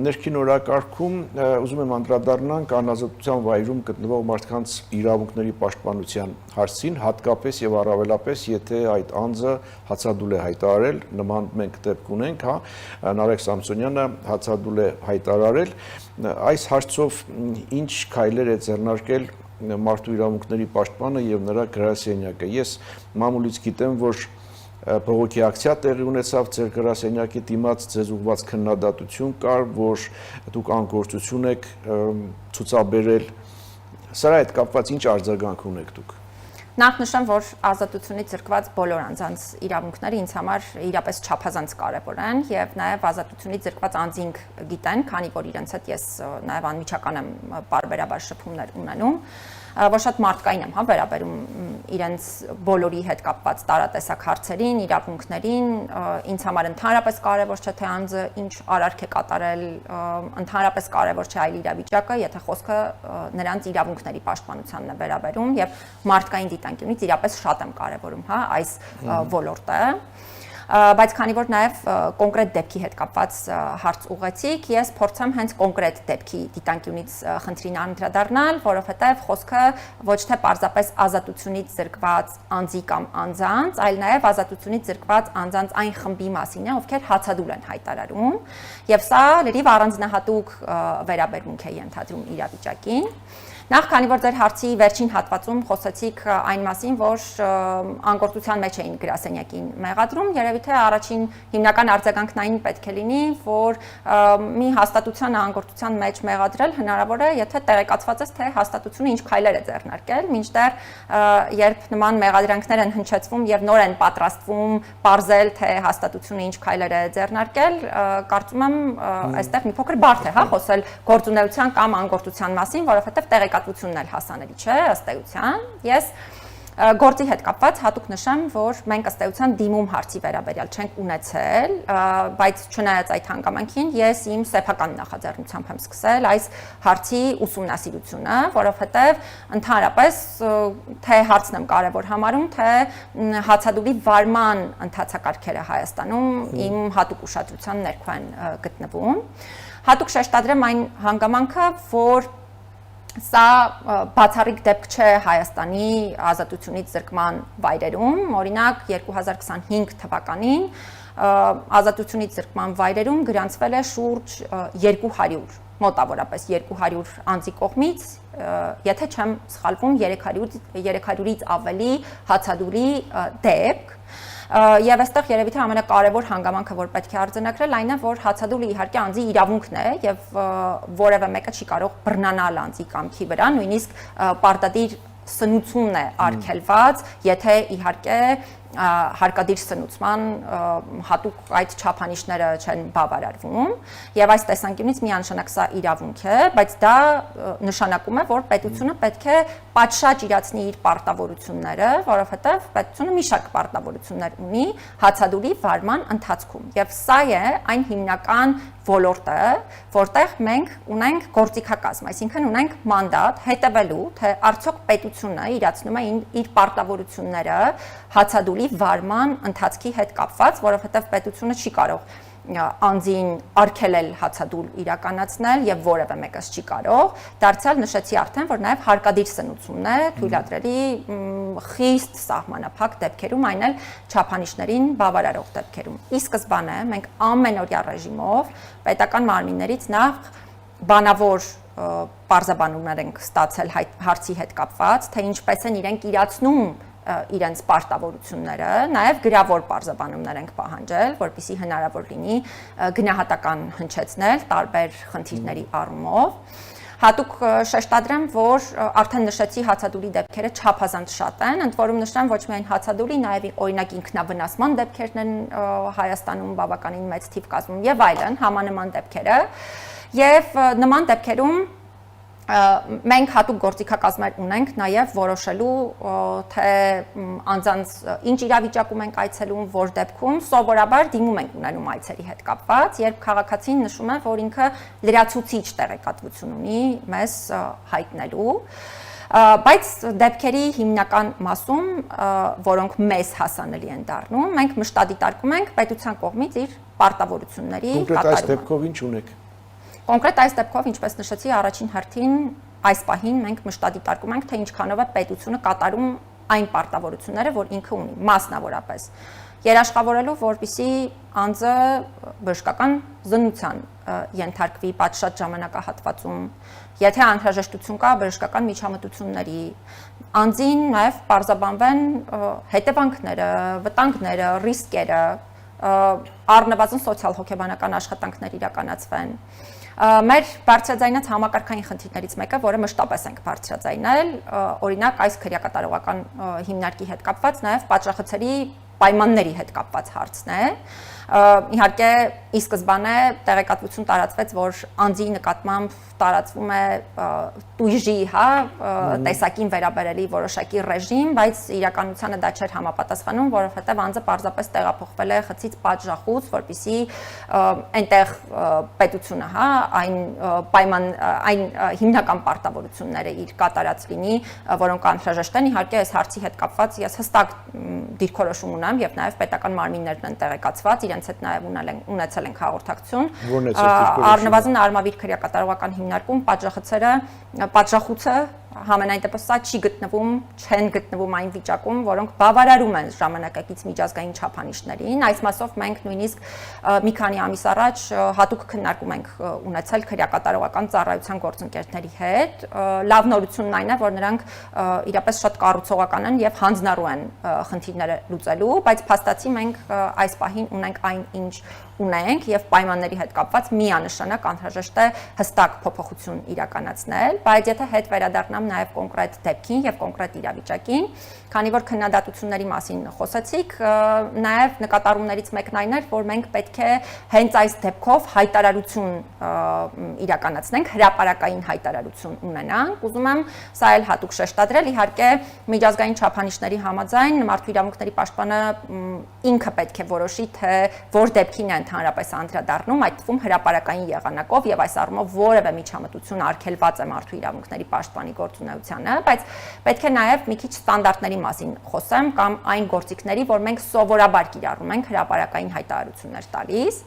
ներքին օրակարգում ուզում եմ անդրադառնանք անազատության վայրում գտնվող մարդկանց իրավունքների պաշտպանության հարցին, հատկապես եւ առավելապես, եթե այդ անձը հացադուլ է հայտարարել, նման մենք դեպք ունենք, Նարեկ Սամսոնյանը հացադուլ է հայտարարել, այս հարցով ինչ քայլեր է ձեռնարկել մարդու իրավունքների պաշտպանը եւ նրա գրասենյակը։ Ես մամուլից գիտեմ, որ բողոքի ակցիա տեղի ունեցավ ձեր գրասենյակի դիմաց, ձեզ ուղղված քննադատություն կար, որ դուք անգործություն եք ցուցաբերել։ Սրա հետ կապված ինչ արձագանք ունեք դուք։ Նախ նշեմ, որ ազատությունից զրկված բոլոր անձանց իրավունքները ինձ համար իրապես չափազանց կարևոր են եւ նաեւ ազատությունից զրկված անձինք գիտեն, քանի որ իրենց հետ ես նաեւ անմիջական եմ բարբերաբար շփումներ ունենում, որ շատ մարդկային եմ վերաբերում իրենց բոլորի հետ կապված տարատեսակ հարցերին, իրավունքներին, ինձ համար ընդհանրապես կարևոր չէ թե անձը ինչ արարք է կատարել, ընդհանրապես կարևոր չէ այլ իրավիճակը, եթե խոսքը նրանց իրավունքների պաշտպանությանն է վերաբերում եւ մարդկային դիտանկյունից իրապես շատ եմ կարևորում, այս ոլորտը։ Բայց քանի որ նաև կոնկրետ դեպքի հետ կապված հարց ուղեցիք, ես փորձեմ հենց կոնկրետ դեպքի դիտանկյունից խնդրին անդրադառնալ, որովհետև խոսքը ոչ թե պարզապես ազատությունից զրկված անձի կամ անձանց, այլ նաև ազատությունից զրկված անձանց այն խմբի մասին է, ովքեր հացադուլ են հայտարարում, եւ սա լրիվ առանձնահատուկ վերաբերմունք է ենթադրում իրավիճակին։ Նախ քանի որ ձեր հարցի վերջին հատվածում խոսեցիք այն մասին, որ անգործության մեջ էին գրասենյակին մեղադրում, երևի թե առաջին հիմնական արձագանքն այն պետք է լինի, որ մի հաստատության անգործության մեջ մեղադրել հնարավոր է, եթե տեղեկացված ես, թե հաստատությունը ինչ քայլեր է ձեռնարկել, մինչդեռ երբ նման մեղադրանքներ են հնչեցվում եւ նոր են պատրաստվում պարզել, թե հաստատությունը ինչ քայլեր է ձեռնարկել, կարծում եմ այստեղ մի փոքր բարդ է, խոսել գործունեության կամ անգործության մասին, որովհետեւ տեղեկատվությունն էլ հասանելի չէ ըստ էության։ Ես գործի հետ կապված հատուկ նշեմ, որ մենք ըստ էության դիմում հարցի վերաբերյալ չենք ունեցել, բայց չնայած այդ հանգամանքին ես իմ սեփական նախաձեռնությամբ եմ սկսել այս հարցի ուսումնասիրությունը, որովհետև ընդհանրապես թե հարցն եմ կարևոր համարում, թե հացադուլի վարման ընթացակարգերը Հայաստանում իմ հատուկ ուշադրության ներքո են գտնվում։ Հատուկ շեշտադրեմ այն հանգամանքը, որ սա բացառիկ դեպք չէ Հայաստանի ազատությունից զրկման վայրերում, օրինակ 2025 թվականին ազատությունից զրկման վայրերում գրանցվել է շուրջ 200, մոտավորապես 200 անձի կողմից, եթե չեմ սխալվում, 300-ից ավելի հացադուլի դեպք։ Եվ այստեղ երևի թե ամենակարևոր հանգամանքը, որ պետք է արձանագրել, այն է, որ հացադուլը իհարկե անձի իրավունքն է եւ որևէ մեկը չի կարող բռնանալ անձի կամքի վրա, նույնիսկ պարտադիր սնուցումն է արգելված, եթե իհարկե հարկադիր սնուցման հատուկ այդ չափանիշները չեն բավարարվում եւ այս տեսանկյունից միանշանակ սա իրավունք է, բայց դա նշանակում է, որ պետությունը պետք է պատշաճ իրացնի իր պարտավորությունները, որովհետեւ պետությունը մի շարք պարտավորություններ ունի հացադուլի վարման ընթացքում եւ սա է այն հիմնական ոլորտը, որտեղ մենք ունենք գործիքակազմ, այսինքն ունենք մանդատ հետևելու, թե արդյոք պետությունը իրացնում է իր պարտավորությունները հացադուլի վարման ընթացքի հետ կապված, որովհետև պետությունը չի կարող անձին արգելել հացադուլ իրականացնել եւ որևէ մեկս չի կարող, դարձյալ նշեցի արդեն, որ նաեւ հարկադիր սնուցումն է թույլատրելի խիստ սահմանափակ դեպքերում, այն էլ չափանիշներին բավարարող դեպքերում։ Ի սկզբանե մենք ամենօրյա ռեժիմով պետական մարմիններից նախ բանավոր պարզաբանումներ ենք ստացել հարցի հետ կապված, թե ինչպես են իրենք իրացնում իրենց պարտավորությունները, նաև գրավոր պարզաբանումներ ենք պահանջել, որպեսզի հնարավոր լինի գնահատական հնչեցնել տարբեր խնդիրների առումով։ Հատուկ շեշտադրեմ, որ արդեն նշեցի հացադուլի դեպքերը չափազանց շատ են, ընդ որում նշեմ ոչ միայն հացադուլի, նաև օրինակ ինքնավնասման դեպքերն են Հայաստանում բավականին մեծ թիվ կազմում եւ այլն, համանման դեպքերը, եւ նման դեպքերում մենք հատուկ գործիքակազմեր ունենք նաև որոշելու, թե անձանց ինչ իրավիճակում ենք այցելում, որ դեպքում սովորաբար դիմում ենք ունենում այցերի հետ կապված, երբ քաղաքացին նշում է, որ ինքը լրացուցիչ տեղեկատվություն ունի մեզ հայտնելու, բայց դեպքերի հիմնական մասում, որոնք մեզ հասանելի են դառնում, մենք մշտադիտարկում ենք պետության կողմից իր պարտավորությունների կատարումը։ Կոնկրետ այս դեպքով ինչ ունեք։ Կոնկրետ այս դեպքով, ինչպես նշեցի, առաջին հերթին այս պահին մենք մշտադիտարկում ենք, թե ինչքանով է պետությունը կատարում այն պարտավորությունները, որ ինքը ունի, մասնավորապես երաշխավորելու, որպեսզի անձը բժշկական զննության ենթարկվի պատշաճ ժամանակահատվածում, եթե անհրաժեշտություն կա բժշկական միջամտությունների, անձին նաև պարզաբանվեն հետևանքները, վտանգները, ռիսկերը, առնվազն սոցիալ-հոգեբանական աշխատանքներ իրականացվեն։ Մեր բարձրաձայնած համակարգային խնդիրներից մեկը, որը մշտապես ենք բարձրաձայնել, օրինակ այս քրեակատարողական հիմնարկի հետ կապված նաև պատժախցերի պայմանների հետ կապված հարցն է։ Իհարկե, ի սկզբանե տեղեկատվություն տարածվեց, որ անձի նկատմամբ տարածվում է տույժի, տեսակին վերաբերելի որոշակի ռեժիմ, բայց իրականությանը դա չէր համապատասխանում, որովհետև անձը պարզապես տեղափոխվել է խցից պատժախուց, որպեսզի այնտեղ պետությունը, այն հիմնական պարտավորությունները իր կատարած լինի, որոնք անհրաժեշտ են։ Իհարկե, այս հարցի հետ կապված ես հստակ դիրքորոշում ունեմ եւ նաեւ պետական մարմիններն են տեղեկացված, իրենց հետ նաեւ ունեցել ենք հաղորդակցություն։ Առնվազն արմավիր քրեակատարողական հիմնարկում պատժախուցը համենայն դեպս սա չեն գտնվում այն վիճակում, որոնք բավարարում են ժամանակակից միջազգային չափանիշներին։ Այս մասով մենք նույնիսկ մի քանի ամիս առաջ հատուկ քննարկում ենք ունեցել քրեակատարողական ծառայության գործընկերների հետ։ Լավ նորությունն այն է, որ նրանք իրապես շատ կառուցողական են եւ հանձնառու են խնդիրները լուծելու, բայց փաստացի մենք այս պահին ունենք այն, ինչ ունենք եւ պայմանների հետ կապված միանշանակ անհրաժեշտ է հստակ փոփոխություն իրականացնել, բայց եթե հետ վերադառնամ նաեւ կոնկրետ դեպքին եւ կոնկրետ իրավիճակին, քանի որ քննադատությունների մասին խոսեցիք, նաեւ նկատառումներից մեկն այն էր, որ մենք պետք է հենց այս դեպքով հայտարարություն իրականացնենք, հրապարակային հայտարարություն ունենանք։ Ուզում եմ սա էլ հատուկ շեշտադրել, իհարկե միջազգային չափանիշների համաձայն մարդու իրավունքների պաշտպանը ինքը պետք է որոշի, թե որ դեպքին է ընդհանրապես անդրադառնում, այդ թվում հրապարակային եղանակով եւ այս առումով որևէ միջամտություն արգելված է մարդու իրավունքների պաշտպանի գործունեությանը, բայց պետք է նաեւ մի քիչ ստանդարտների մասին խոսեմ կամ այն գործիքների, որ մենք սովորաբար կիրառում ենք հրապարակային հայտարարություններ տալիս։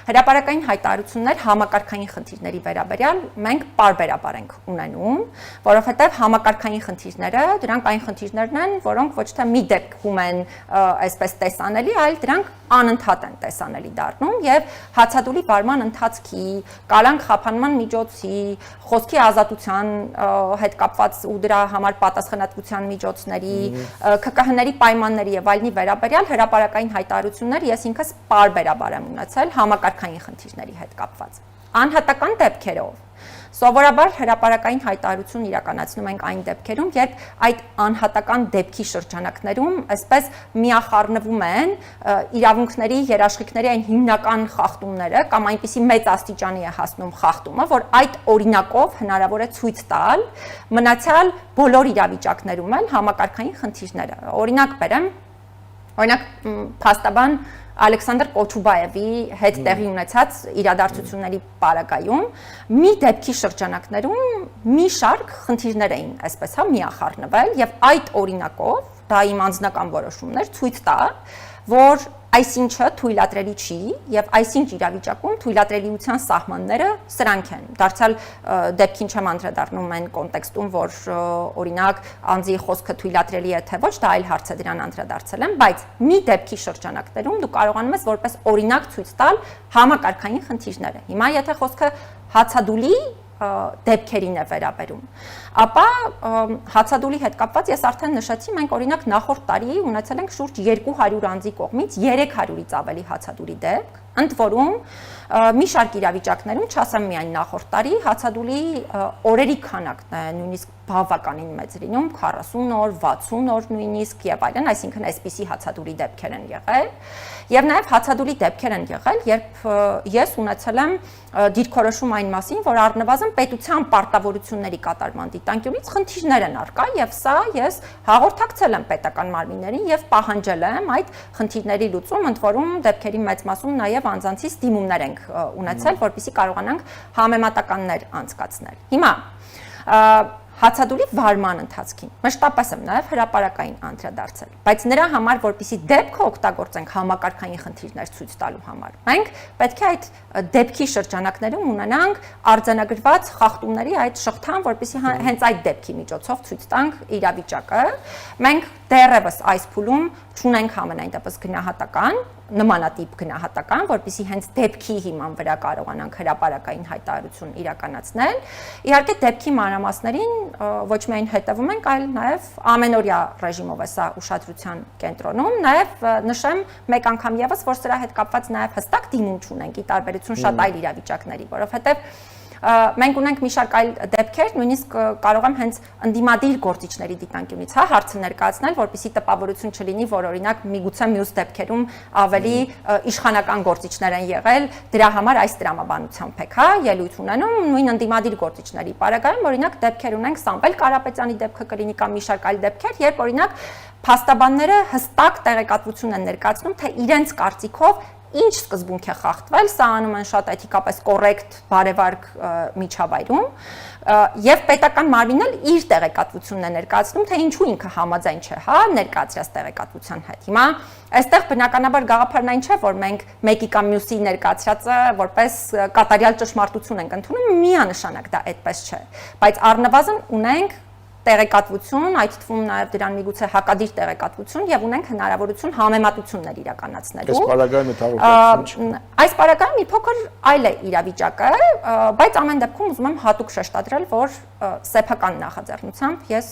Հրապարակային հայտարարություններ համակարգային խնդիրների վերաբերյալ մենք պարբերաբար ենք ունենում, որովհետև համակարգային խնդիրները դրանք այն խնդիրներն են, որոնք ոչ թե մի դեպքում են այսպես տեսանելի, այլ դրանք անընդհատ են տեսանելի դառնում եւ հացադուլի վարման ընթացքի, կալանք խափանման միջոցի, խոսքի ազատության հետ կապված ու դրա համար պատասխանատվության միջոցների, ՔԿՀ-ների պայմանների եւ այլնի վերաբերյալ հրապարակային հայտարարություններ ես ինքս պարբերաբար եմ ունեցել համակարգային խնդիրների հետ կապված։ Անհատական դեպքերով սովորաբար հրապարակային հայտարարություն իրականացնում ենք այն դեպքերում, երբ այդ անհատական դեպքի շրջանակներում այսպես միախառնվում են իրավունքների, երաշխիքների այն հիմնական խախտումները կամ այնպիսի մեծ աստիճանի է հասնում խախտումը, որ այդ օրինակով հնարավոր է ցույց տալ մնացյալ բոլոր իրավիճակներում էլ համակարգային խնդիրները։ Օրինակ բերեմ, փաստաբան Ալեքսանդր Կոչուբաևի հետ տեղի ունեցած իրադարձությունների պարագայում մի դեպքի շրջանակներում մի շարք խնդիրներ էին այսպես միախառնվել եւ այդ օրինակով դա իմ անձնական որոշումներ ցույց տա, որ այսինչը թույլատրելի չի եւ այսինչ իրավիճակում թույլատրելիության սահմանները սրանք են։ Դարձյալ դեպքին չեմ անդրադառնում այն կոնտեքստում, որ օրինակ անձի խոսքը թույլատրելի է թե ոչ, դա այլ հարց է, դրան անդրադարձել եմ, բայց մի դեպքի շրջանակներում դու կարողանում ես որպես օրինակ ցույց տալ համակարգային խնդիրները։ Հիմա եթե խոսքը հացադուլի դեպքերին է վերաբերում, ապա հացադուլի հետ կապված ես արդեն նշեցի, մենք օրինակ նախորդ տարի ունեցել ենք շուրջ 200 անձի կողմից 300-ից ավելի հացադուլի դեպք, ընդ որում մի շարք իրավիճակներում, չասեմ միայն նախորդ տարի, հացադուլի օրերի քանակն է նույնիսկ բավականին մեծ լինում, 40 օր, 60 օր նույնիսկ եւ այլն, այսինքն այսպիսի հացադուլի դեպքեր են եղել։ Եվ նաև հացադուլի դեպքեր են եղել, երբ ես ունեցել եմ դիրքորոշում այն մասին, որ առնվազն պետության պարտավորությունների կատարման դիտանկյունից խնդիրներ են առկա եւ սա ես հաղորդակցել եմ պետական մարմիններին եւ պահանջել եմ այդ խնդիրների լուծում, ընդ որում դեպքերի մեծ մասում նաև անձանցից դիմումներ ենք ունեցել, որպեսզի կարողանանք համեմատականներ անցկացնել։ Հիմա հացադուլի վարման ընթացքին։ Մշտապես եմ նաև հրապարակային անդրադարձել, բայց նրա համար, որպեսզի դեպքը օգտագործենք համակարգային խնդիրներ ցույց տալու համար, մենք պետք է այդ դեպքի շրջանակներում ունենանք արձանագրված խախտումների այդ շղթան, որպեսզի հենց այդ դեպքի միջոցով ցույց տանք իրավիճակը։ Մենք դեռևս այս փուլում չունենք համենայն դեպս գնահատական, նմանատիպ գնահատական, որպեսզի հենց դեպքի հիման վրա կարողանանք հրապարակային հայտարարություն իրականացնել։ Իհարկե դեպքի մանրամասներին ոչ միայն հետևում ենք, այլ նաև ամենօրյա ռեժիմով է սա ուշադրության կենտրոնում, նաև նշեմ մեկ անգամ եւս, որ սրա հետ կապված նաև հստակ դիմում չունենք ի տարբերություն շատ այլ իրավիճակների, որովհետեւ մենք ունենք մի շարք այլ դեպքեր, նույնիսկ կարող եմ հենց ընդդիմադիր գործիչների դիտանկյունից հարցը ներկայացնել, որպեսզի տպավորություն չլինի, որ օրինակ միգուցե մյուս դեպքերում ավելի իշխանական գործիչներ են եղել, դրա համար այս տրամաբանությամբ եք, ելույթ ունենում, նույն ընդդիմադիր գործիչների պարագայում օրինակ դեպքեր ունենք Սամվել Կարապետյանի դեպքը կլինի կամ մի շարք այլ դեպքեր, երբ օրինակ փաստաբանները հստակ տեղեկատվություն են ներկայացնում, թե իրենց կարծիքով ինչ սկզբունք է խախտվել, սա անում են շատ էթիկապես կոռեկտ, բարևարկ միջավայրում, եւ պետական մարմինն էլ իր տեղեկատվությունն է ներկայացնում, թե ինչու ինքը համաձայն չէ, ներկայացրած տեղեկատվության հետ։ Հիմա այստեղ բնականաբար գաղափարն այն չէ, որ մենք մեկի կամ մյուսի ներկայացրածը որպես կատարյալ ճշմարտություն ենք ընդունում, միանշանակ դա այդպես չէ, բայց առնվազն ունենք տեղեկատվություն, այդ թվում նաև դրան միգուցե հակադիր տեղեկատվություն եւ ունենք հնարավորություն համեմատություններ իրականացնելու։ Այս պարագայում է Այս պարագայում մի փոքր այլ է իրավիճակը, բայց ամեն դեպքում ուզում եմ հատուկ շեշտադրել, որ սեփական նախաձեռնությամբ ես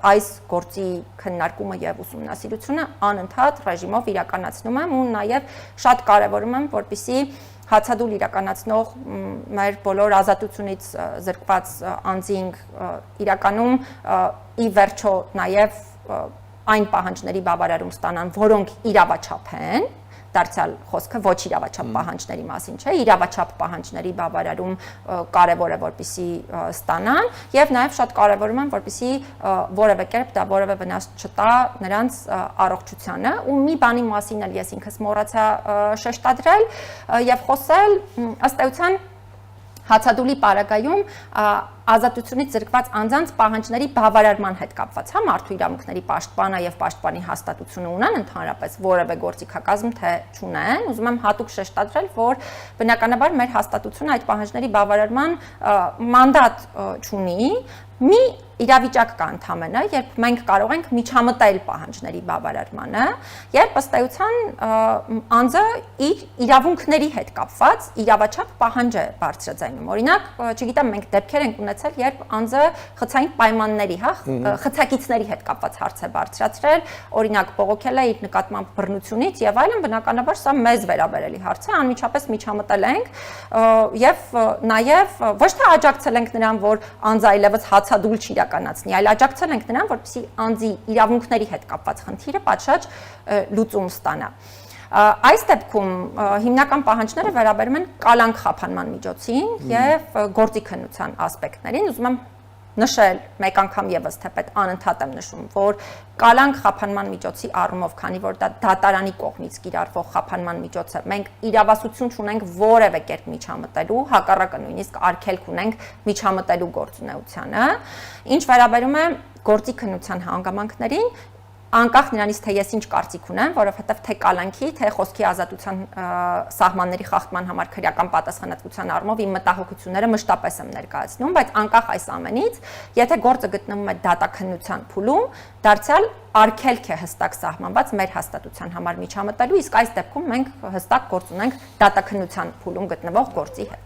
այս գործի քննարկումը եւ ուսումնասիրությունը անընդհատ ռեժիմով իրականացնում եմ ու նաև շատ կարեւորում եմ, որպեսզի հացադուլ իրականացնող մեր բոլոր ազատությունից զրկված անձինք իրականում ի վերջո նաև այն պահանջների բավարարում ստանան, որոնք իրավաչափ են, դարձյալ խոսքը ոչ իրավաչափ պահանջների մասին չէ, իրավաչափ պահանջների բավարարում կարևոր է, որպեսզի ստանան, եւ նաեւ շատ կարևորում եմ, որպեսզի որևէ կերպ դա որևէ վնաս չտա նրանց առողջությանը, ու մի բանի մասին էլ ես ինքս մոռացա շեշտադրել եւ խոսել ըստ էության հացադուլի պարագայում ազատությունից զրկված անձանց պահանջների բավարարման հետ կապված, մարդու իրավունքների պաշտպանը եւ պաշտպանի հաստատությունը ունեն ընդհանրապես որևէ գործիքակազմ թե չունեն, ուզում եմ հատուկ շեշտադրել, որ բնականաբար մեր հաստատությունը այդ պահանջների բավարարման մանդատ չունի, մի իրավիճակ կա ընդհանրը, երբ մենք կարող ենք միջամտել պահանջների բավարարմանը, երբ ըստ էության անձը իր իրավունքների հետ կապված իրավաչափ պահանջ է բարձրաձայնում։ Օրինակ, չգիտեմ, մենք դեպքեր ենք ունեցել, երբ անձը խցային պայմանների, խցակիցների հետ կապված հարց է բարձրացրել, օրինակ բողոքել է իր նկատմամբ բռնությունից եւ այլն, բնականաբար սա մեզ վերաբերելի հարց է, անմիջապես միջամտել ենք եւ նաեւ ոչ թե աջակցել ենք նրան, որ անձը այլևս հացադուլ չի իրականացնի, այլ աջակցել ենք նրան, որպեսզի անձի իրավունքների հետ կապված խնդիրը պատշաճ լուծում ստանա։ Այս դեպքում հիմնական պահանջները վերաբերում են կալանք խափանման միջոցին եւ գործիքնության ասպեկտներին, ուզում եմ նշել մեկ անգամ եւս թեպետ անընդհատ եմ նշում, որ կալանք խափանման միջոցի առումով, քանի որ դա դատարանի կողմից կիրառվող խափանման միջոց է, մենք իրավասություն չունենք որևէ կերպ միջամտելու, հակառակը նույնիսկ արգելք ունենք միջամտելու գործունեությանը։ Ինչ վերաբերում է գործիքնության հանգամանքներին, անկախ նրանից թե ես ինչ կարծիք ունեմ, որովհետև թե կալանքի, թե խոսքի ազատության սահմանների խախտման համար քրեական պատասխանատվության առումով իմ մտահոգությունները մշտապես եմ ներկայացնում, բայց անկախ այս ամենից, եթե գործը գտնվում է դատաքննության փուլում, դարձյալ արգելք է հստակ սահմանված մեր հաստատության համար միջամտելու, իսկ այս դեպքում մենք հստակ գործ ունենք դատաքննության փուլում գտնվող գործի հետ։